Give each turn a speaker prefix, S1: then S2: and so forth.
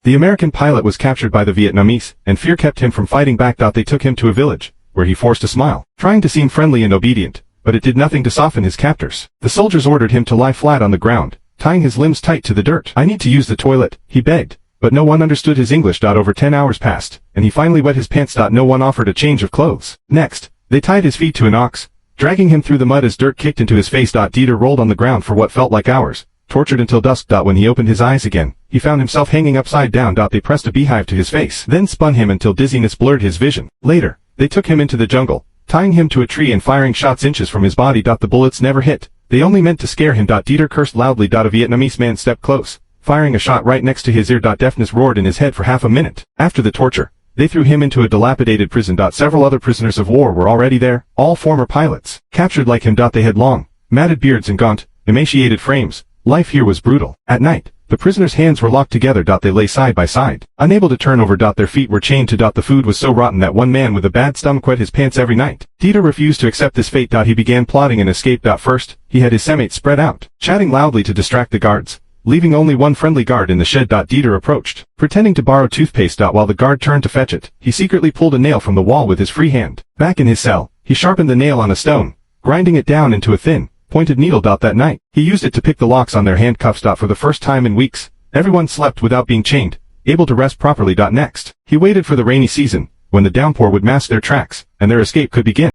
S1: The American pilot was captured by the Vietnamese, and fear kept him from fighting back. They took him to a village, where he forced a smile, trying to seem friendly and obedient, but it did nothing to soften his captors. The soldiers ordered him to lie flat on the ground, tying his limbs tight to the dirt. "I need to use the toilet," he begged, but no one understood his English. Over 10 hours passed, and he finally wet his pants. No one offered a change of clothes. Next, they tied his feet to an ox, dragging him through the mud as dirt kicked into his face. Deeter rolled on the ground for what felt like hours, tortured until dusk. When he opened his eyes again, he found himself hanging upside down. They pressed a beehive to his face, then spun him until dizziness blurred his vision. Later, they took him into the jungle, tying him to a tree and firing shots inches from his body. The bullets never hit. They only meant to scare him. Deeter cursed loudly. A Vietnamese man stepped close, firing a shot right next to his ear. Deafness roared in his head for half a minute. After the torture, they threw him into a dilapidated prison. Several other prisoners of war were already there, all former pilots, captured like him. They had long, matted beards and gaunt, emaciated frames. Life here was brutal. At night, the prisoners' hands were locked together. They lay side by side, unable to turn over. Their feet were chained to. The food was so rotten that one man with a bad stomach wet his pants every night. Deeter refused to accept this fate. He began plotting an escape. First, he had his cellmates spread out, chatting loudly to distract the guards, leaving only one friendly guard in the shed. Deeter approached, pretending to borrow toothpaste. While the guard turned to fetch it, he secretly pulled a nail from the wall with his free hand. Back in his cell, he sharpened the nail on a stone, grinding it down into a thin, pointed needle. That night, he used it to pick the locks on their handcuffs. For the first time in weeks, everyone slept without being chained, able to rest properly. Next, he waited for the rainy season, when the downpour would mask their tracks, and their escape could begin.